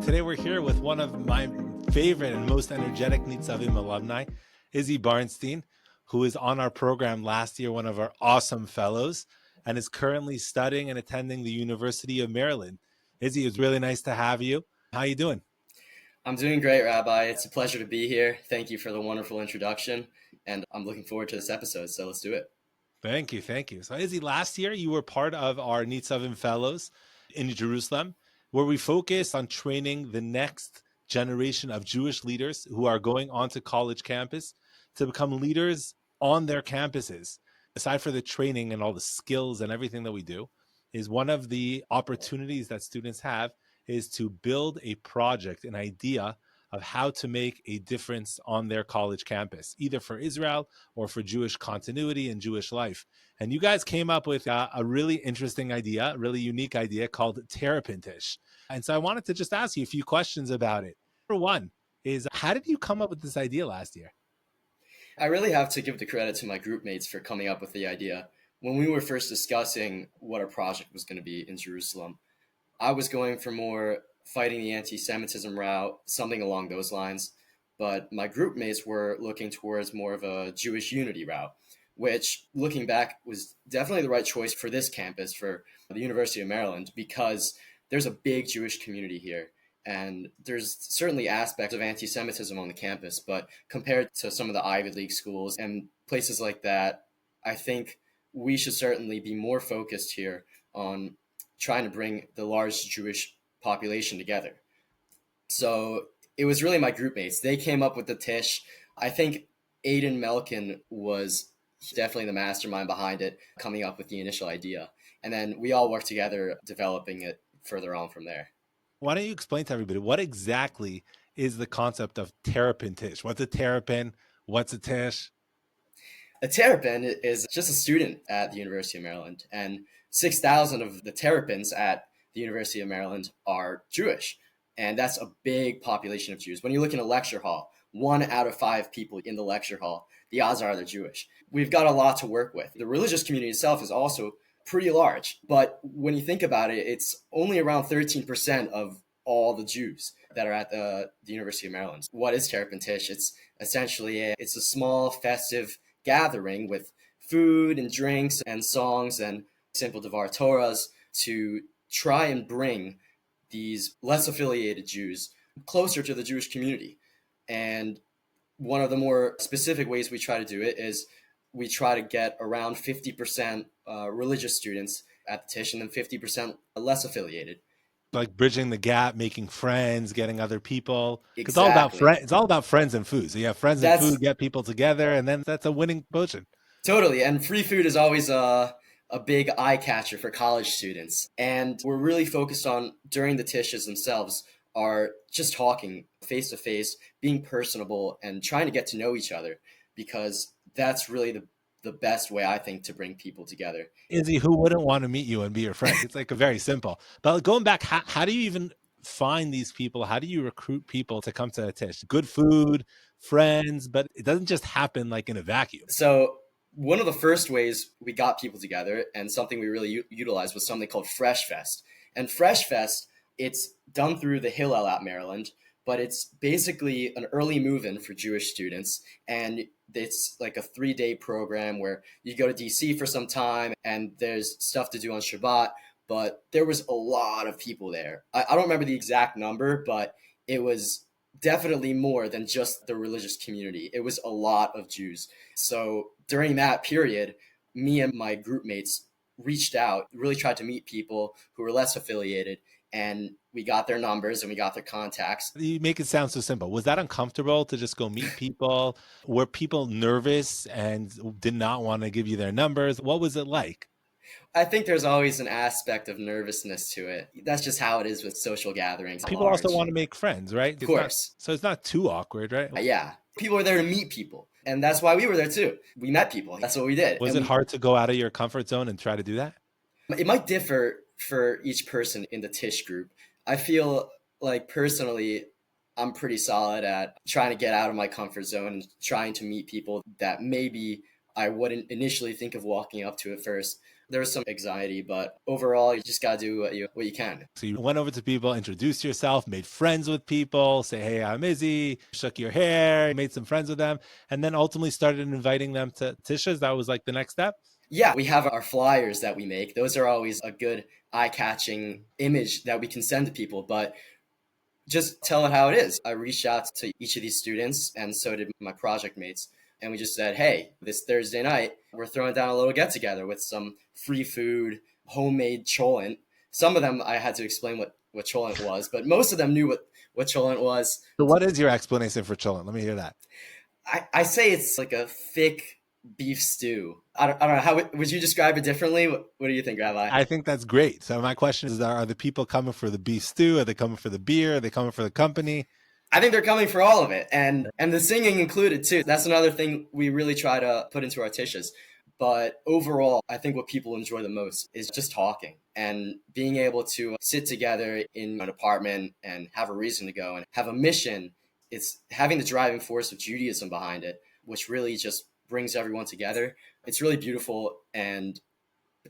Today we're here with one of my favorite and most energetic Nitzavim alumni, Izzy Barnstein, who is on our program last year, one of our awesome fellows, and is currently studying and attending the University of Maryland. Izzy, it's really nice to have you. How you doing? I'm doing great, Rabbi. It's a pleasure to be here. Thank you for the wonderful introduction, and I'm looking forward to this episode, so let's do it. Thank you, thank you. So Izzy, last year you were part of our Nitzavim fellows in Jerusalem, where we focused on training the next generation of Jewish leaders who are going onto college campus to become leaders on their campuses. Aside for the training and all the skills and everything that we do, is one of the opportunities that students have is to build a project, an idea of how to make a difference on their college campus, either for Israel or for Jewish continuity and Jewish life. And you guys came up with a really interesting idea, a really unique idea called Terrapin Tisch. And so I wanted to just ask you a few questions about it. Number one is, how did you come up with this idea last year? I really have to give the credit to my group mates for coming up with the idea. When we were first discussing what our project was going to be in Jerusalem, I was going for more fighting the antisemitism route, something along those lines. But my group mates were looking towards more of a Jewish unity route, which, looking back, was definitely the right choice for this campus, for the University of Maryland, because there's a big Jewish community here. And there's certainly aspects of anti-Semitism on the campus, but compared to some of the Ivy League schools and places like that, I think we should certainly be more focused here on trying to bring the large Jewish population together. So it was really my group mates. They came up with the Tisch. I think Aiden Melkin was definitely the mastermind behind it, coming up with the initial idea. And then we all worked together developing it further on from there. Why don't you explain to everybody what exactly is the concept of Terrapin Tisch? What's a terrapin? What's a tisch? A terrapin is just a student at the University of Maryland, and 6,000 of the terrapins at the University of Maryland are Jewish. And that's a big population of Jews. When you look in a lecture hall, 1 out of 5 people in the lecture hall, the odds are they're Jewish. We've got a lot to work with. The religious community itself is also pretty large, but when you think about it, it's only around 13% of all the Jews that are at the University of Maryland. What is Terrapin Tisch? It's essentially it's a small festive gathering with food and drinks and songs and simple Devar Torahs to try and bring these less affiliated Jews closer to the Jewish community. And one of the more specific ways we try to do it is we try to get around 50% religious students at the Tisch and then 50% less affiliated. Like bridging the gap, making friends, getting other people. It's all about Exactly. friends. It's all about friends and food. So you have friends and That's food, get people together, and then that's a winning potion. totally. And free food is always a big eye catcher for college students. And we're really focused on, during the Tisches themselves, are just talking face to face, being personable, and trying to get to know each other, because that's really the best way, I think, to bring people together. Izzy, who wouldn't want to meet you and be your friend? It's like a very simple. But going back, how do you even find these people? How do you recruit people to come to a Tisch? Good food, friends, but it doesn't just happen like in a vacuum. So one of the first ways we got people together, and something we really utilized, was something called Fresh Fest. And Fresh Fest, it's done through the Hillel at Maryland, but it's basically an early move-in for Jewish students. And it's like a 3-day program where you go to DC for some time and there's stuff to do on Shabbat. But there was a lot of people there. I don't remember the exact number, but it was definitely more than just the religious community. It was a lot of Jews. So during that period, me and my group mates reached out, really tried to meet people who were less affiliated, and we got their numbers and we got their contacts. You make it sound so simple. Was that uncomfortable to just go meet people? Were people nervous and did not want to give you their numbers? What was it like? I think there's always an aspect of nervousness to it. That's just how it is with social gatherings at People also large. want to make friends, right? Of course. So it's not too awkward, right? Yeah. People are there to meet people. And that's why we were there too. We met people. That's what we did. Was it hard to go out of your comfort zone and try to do that? It might differ for each person in the Tisch group. I feel like personally, I'm pretty solid at trying to get out of my comfort zone and trying to meet people that maybe I wouldn't initially think of walking up to at first. There's some anxiety, but overall, you just got to do what you can. So you went over to people, introduced yourself, made friends with people, say, hey, I'm Izzy, shook your hair, made some friends with them, and then ultimately started inviting them to Tisha's. That was like the next step. Yeah, we have our flyers that we make. Those are always a good eye-catching image that we can send to people, but just tell it how it is. I reached out to each of these students, and so did my project mates. And we just said, hey, this Thursday night, we're throwing down a little get together with some free food, homemade cholent. Some of them I had to explain what cholent was, but most of them knew what cholent was. So what is your explanation for chillin'? Let me hear that. I say it's like a thick beef stew. I don't know. How would you describe it differently? What do you think, Rabbi? I think that's great. So my question is, are the people coming for the beef stew? Are they coming for the beer? Are they coming for the company? I think they're coming for all of it, and the singing included too. That's another thing we really try to put into our tishes. But overall, I think what people enjoy the most is just talking and being able to sit together in an apartment and have a reason to go and have a mission. It's having the driving force of Judaism behind it, which really just brings everyone together. It's really beautiful, and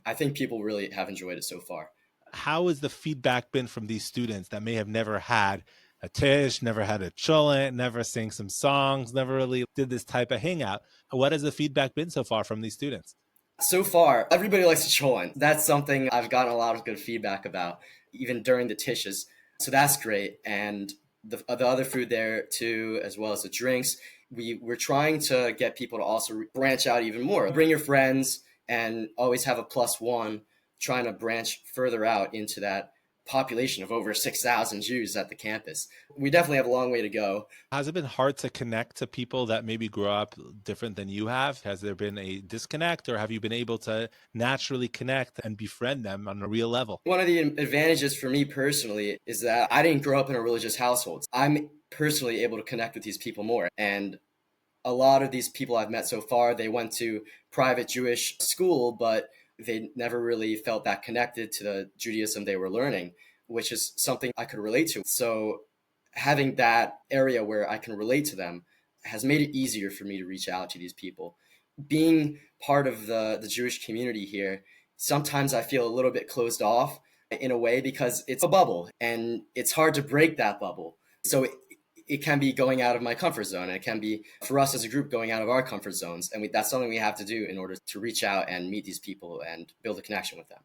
I think people really have enjoyed it so far. How has the feedback been from these students that may have never had a tish, never had a cholent, never sang some songs, never really did this type of hangout? What has the feedback been so far from these students? So far, everybody likes the cholent. That's something I've gotten a lot of good feedback about, even during the tishes. So that's great. And the other food there too, as well as the drinks. We're trying to get people to also branch out even more. Bring your friends and always have a plus one, trying to branch further out into that population of over 6,000 Jews at the campus. We definitely have a long way to go. Has it been hard to connect to people that maybe grew up different than you have? Has there been a disconnect, or have you been able to naturally connect and befriend them on a real level? One of the advantages for me personally is that I didn't grow up in a religious household. I'm personally able to connect with these people more. And a lot of these people I've met so far, they went to private Jewish school, but they never really felt that connected to the Judaism they were learning, which is something I could relate to. So having that area where I can relate to them has made it easier for me to reach out to these people. Being part of the Jewish community here, sometimes I feel a little bit closed off in a way because it's a bubble and it's hard to break that bubble. So it can be going out of my comfort zone, and it can be for us as a group going out of our comfort zones. And that's something we have to do in order to reach out and meet these people and build a connection with them.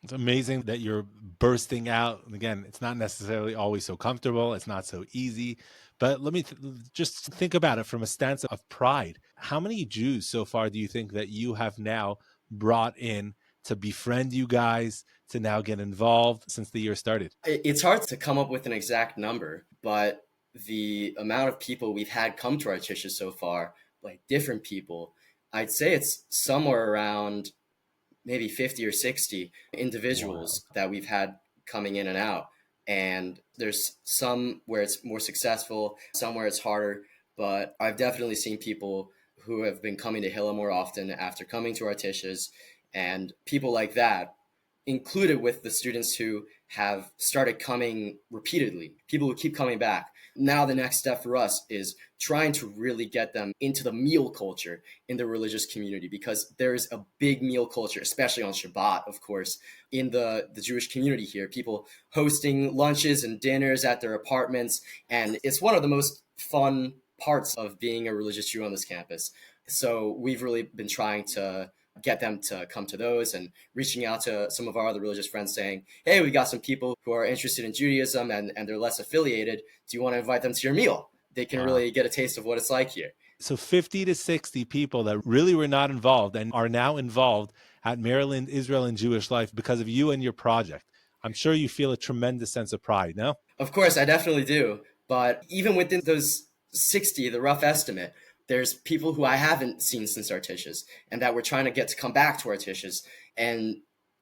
It's amazing that you're bursting out. Again, it's not necessarily always so comfortable. It's not so easy. But let me just think about it from a stance of pride. How many Jews so far do you think that you have now brought in to befriend you guys, to now get involved since the year started? It's hard to come up with an exact number, but the amount of people we've had come to our tishes so far, like different people, I'd say it's somewhere around maybe 50 or 60 individuals that we've had coming in and out. And there's some where it's more successful, some where it's harder. But I've definitely seen people who have been coming to Hilla more often after coming to our tishes, and people like that, included with the students who have started coming repeatedly, people who keep coming back. Now the next step for us is trying to really get them into the meal culture in the religious community, because there's a big meal culture, especially on Shabbat, of course, in the Jewish community here. People hosting lunches and dinners at their apartments, and it's one of the most fun parts of being a religious Jew on this campus. So we've really been trying to get them to come to those, and reaching out to some of our other religious friends saying, hey, we got some people who are interested in Judaism and they're less affiliated. Do you want to invite them to your meal? They can really get a taste of what it's like here. So 50 to 60 people that really were not involved and are now involved at Maryland, Israel, and Jewish life because of you and your project. I'm sure you feel a tremendous sense of pride, no? Of course, I definitely do. But even within those 60, the rough estimate, there's people who I haven't seen since our tishes and that we're trying to get to come back to our tishes. And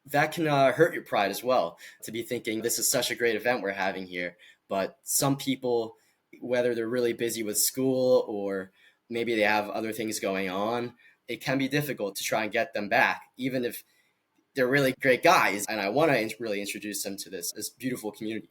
that can hurt your pride as well, to be thinking this is such a great event we're having here. But some people, whether they're really busy with school or maybe they have other things going on, it can be difficult to try and get them back, even if they're really great guys. And I want to really introduce them to this beautiful community.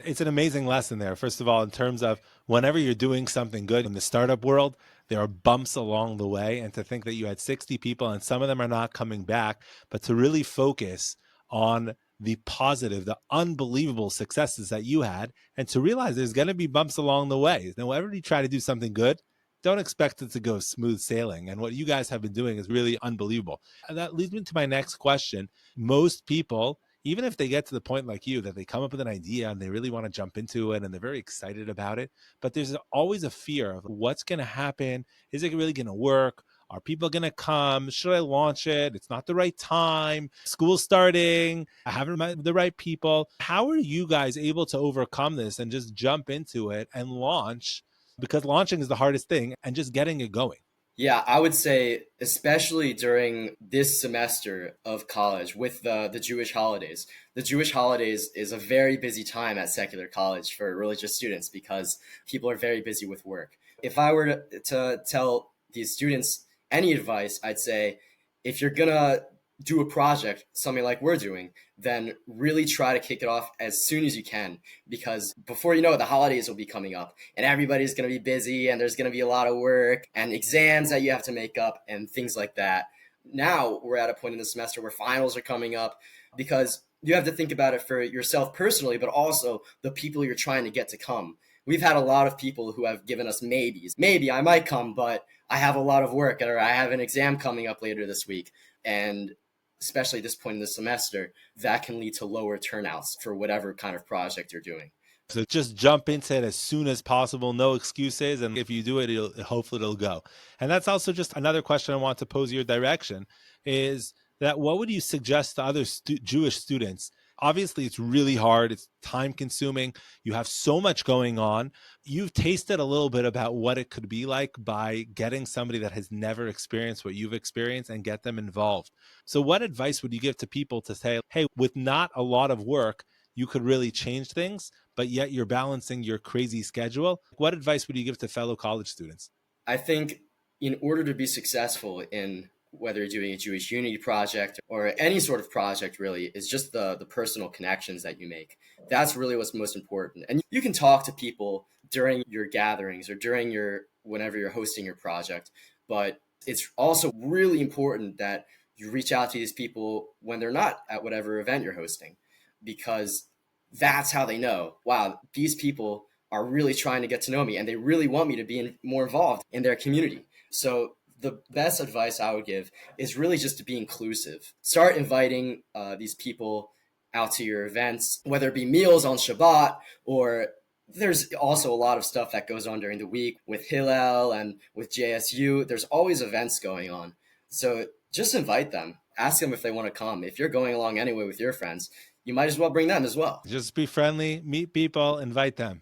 It's an amazing lesson there. First of all, in terms of whenever you're doing something good in the startup world, There are bumps along the way. And to think that you had 60 people and some of them are not coming back, but to really focus on the positive, the unbelievable successes that you had, and to realize there's going to be bumps along the way. Now, whenever you try to do something good, don't expect it to go smooth sailing. And what you guys have been doing is really unbelievable. And that leads me to my next question. Most people, even if they get to the point like you, that they come up with an idea and they really want to jump into it and they're very excited about it, but there's always a fear of what's going to happen. Is it really going to work? Are people going to come? Should I launch it? It's not the right time. School's starting. I haven't met the right people. How are you guys able to overcome this and just jump into it and launch? Because launching is the hardest thing and just getting it going. Yeah, I would say, especially during this semester of college with the Jewish holidays. The Jewish holidays is a very busy time at secular college for religious students because people are very busy with work. If I were to tell these students any advice, I'd say if you're gonna do a project, something like we're doing, then really try to kick it off as soon as you can, because before you know it, the holidays will be coming up and everybody's going to be busy and there's going to be a lot of work and exams that you have to make up and things like that. Now we're at a point in the semester where finals are coming up, because you have to think about it for yourself personally, but also the people you're trying to get to come. We've had a lot of people who have given us maybes. Maybe I might come, but I have a lot of work, or I have an exam coming up later this week. And especially at this point in the semester, that can lead to lower turnouts for whatever kind of project you're doing. So just jump into it as soon as possible, no excuses. And if you do it, hopefully it'll go. And that's also just another question I want to pose your direction is that what would you suggest to other Jewish students? Obviously, it's really hard. It's time consuming. You have so much going on. You've tasted a little bit about what it could be like by getting somebody that has never experienced what you've experienced and get them involved. So what advice would you give to people to say, hey, with not a lot of work, you could really change things, but yet you're balancing your crazy schedule? What advice would you give to fellow college students? I think in order to be successful in whether you're doing a Jewish Unity project or any sort of project, really, is just the personal connections that you make. That's really what's most important. And you can talk to people during your gatherings or during whenever you're hosting your project, but it's also really important that you reach out to these people when they're not at whatever event you're hosting, because that's how they know, wow, these people are really trying to get to know me and they really want me to be more involved in their community. So the best advice I would give is really just to be inclusive. Start inviting these people out to your events, whether it be meals on Shabbat, or there's also a lot of stuff that goes on during the week with Hillel and with JSU. There's always events going on. So just invite them. Ask them if they want to come. If you're going along anyway with your friends, you might as well bring them as well. Just be friendly, meet people, invite them.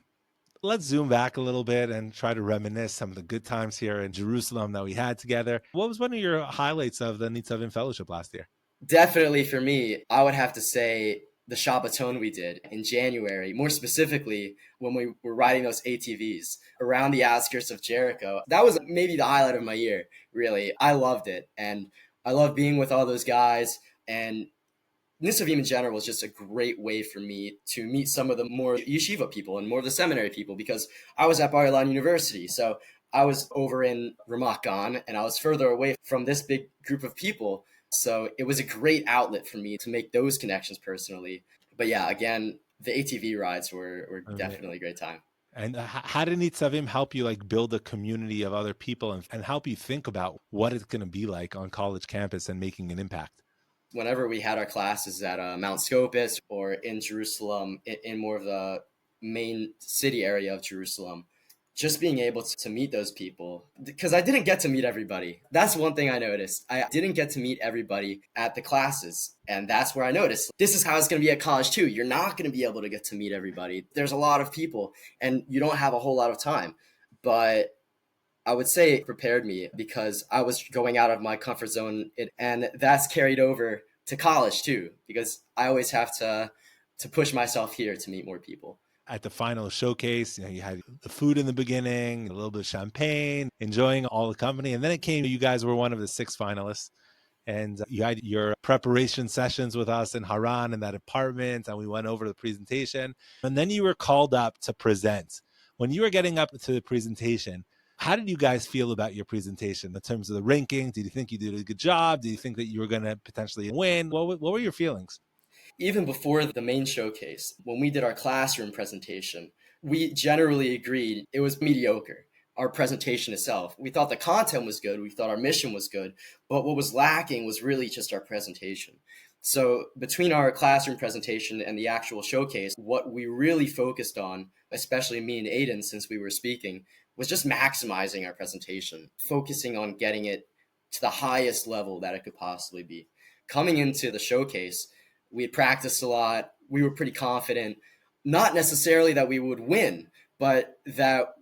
Let's zoom back a little bit and try to reminisce some of the good times here in Jerusalem that we had together. What was one of your highlights of the Nitzavim Fellowship last year? Definitely for me, I would have to say the Shabbaton we did in January, more specifically when we were riding those ATVs around the outskirts of Jericho. That was maybe the highlight of my year, really. I loved it. And I love being with all those guys. And Nitzavim in general was just a great way for me to meet some of the more yeshiva people and more of the seminary people, because I was at Bar Ilan University. So I was over in Ramat Gan and I was further away from this big group of people. So it was a great outlet for me to make those connections personally. But yeah, again, the ATV rides were definitely a great time. And how did Nitzavim help you like build a community of other people and help you think about what it's going to be like on college campus and making an impact? Whenever we had our classes at Mount Scopus or in Jerusalem, in more of the main city area of Jerusalem, just being able to meet those people, because I didn't get to meet everybody. That's one thing I noticed. I didn't get to meet everybody at the classes. And that's where I noticed this is how it's going to be at college too. You're not going to be able to get to meet everybody. There's a lot of people and you don't have a whole lot of time. But I would say it prepared me because I was going out of my comfort zone, and that's carried over to college too, because I always have to push myself here to meet more people. At the final showcase, you had the food in the beginning, a little bit of champagne, enjoying all the company. And then it came, you guys were one of the 6 finalists. And you had your preparation sessions with us in Haran in that apartment, and we went over the presentation. And then you were called up to present. When you were getting up to the presentation, How did you guys feel about your presentation in terms of the ranking? Did you think you did a good job? Did you think that you were going to potentially win? What were your feelings? Even before the main showcase, when we did our classroom presentation, we generally agreed it was mediocre. Our presentation itself, we thought the content was good, we thought our mission was good, but what was lacking was really just our presentation. So between our classroom presentation and the actual showcase, what we really focused on, especially me and Aiden, since we were speaking, was just maximizing our presentation, focusing on getting it to the highest level that it could possibly be. Coming into the showcase, we had practiced a lot. We were pretty confident, not necessarily that we would win, but that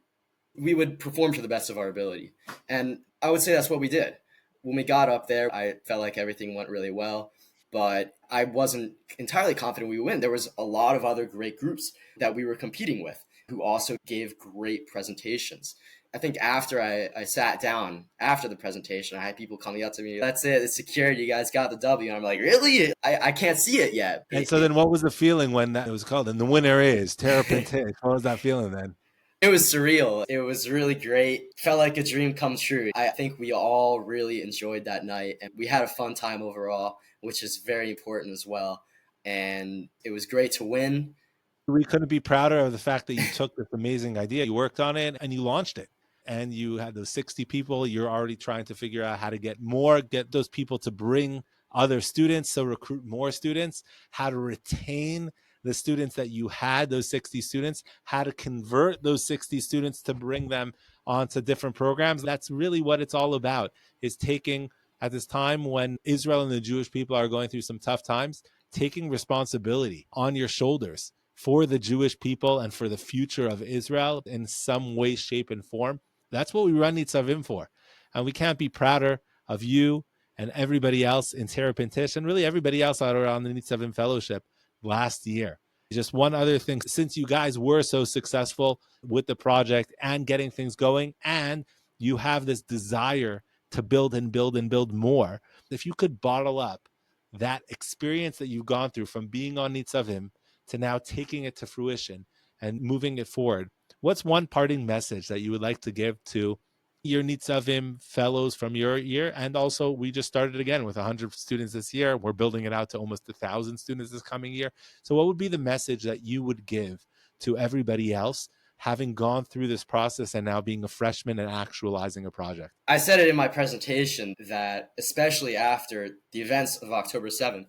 we would perform to the best of our ability. And I would say that's what we did. When we got up there, I felt like everything went really well, but I wasn't entirely confident we would win. There was a lot of other great groups that we were competing with who also gave great presentations. I think after I sat down after the presentation, I had people coming up to me, "That's it, it's secured, you guys got the W." And I'm like, really? I can't see it yet. And so then what was the feeling when that was called? And the winner is Terrapin Tisch. What was that feeling then? It was surreal. It was really great. Felt like a dream come true. I think we all really enjoyed that night, and we had a fun time overall, which is very important as well. And it was great to win. We couldn't be prouder of the fact that you took this amazing idea, you worked on it, and you launched it. And you had those 60 people. You're already trying to figure out how to get those people to bring other students, so recruit more students, how to retain the students that you had, those 60 students, how to convert those 60 students to bring them onto different programs. That's really what it's all about, is taking, at this time when Israel and the Jewish people are going through some tough times, taking responsibility on your shoulders for the Jewish people and for the future of Israel in some way, shape, and form. That's what we run Nitzavim for. And we can't be prouder of you and everybody else in Terrapin Tisch and really everybody else out around the Nitzavim Fellowship last year. Just one other thing, since you guys were so successful with the project and getting things going, and you have this desire to build and build and build more, if you could bottle up that experience that you've gone through from being on Nitzavim to now taking it to fruition and moving it forward, what's one parting message that you would like to give to your Nitzavim fellows from your year? And also, we just started again with 100 students this year. We're building it out to almost 1,000 students this coming year. So what would be the message that you would give to everybody else having gone through this process and now being a freshman and actualizing a project? I said it in my presentation that, especially after the events of October 7th,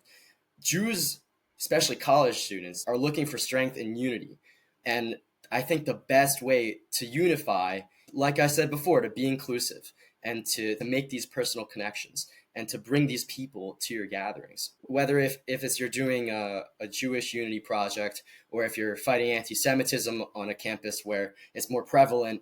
Jews, especially college students, are looking for strength and unity. And I think the best way to unify, like I said before, to be inclusive and to make these personal connections and to bring these people to your gatherings. Whether if it's you're doing a Jewish unity project or if you're fighting antisemitism on a campus where it's more prevalent,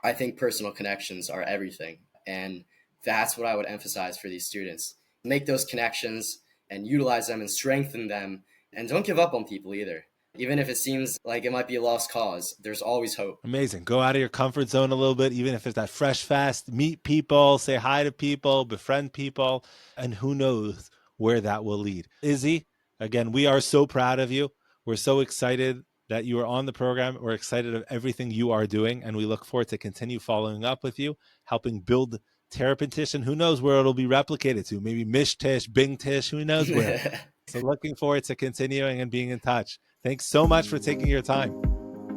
I think personal connections are everything. And that's what I would emphasize for these students. Make those connections and utilize them and strengthen them. And don't give up on people either. Even if it seems like it might be a lost cause, there's always hope. Amazing. Go out of your comfort zone a little bit, even if it's that fresh fast, meet people, say hi to people, befriend people, and who knows where that will lead. Izzy, again, we are so proud of you. We're so excited that you are on the program. We're excited of everything you are doing, and we look forward to continue following up with you, helping build Terrapin Tisch, and who knows where it'll be replicated to. Maybe Mish Tisch, Bing Tisch, who knows where. So looking forward to continuing and being in touch. Thanks so much for taking your time.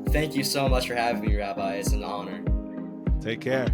Thank you so much for having me, Rabbi. It's an honor. Take care.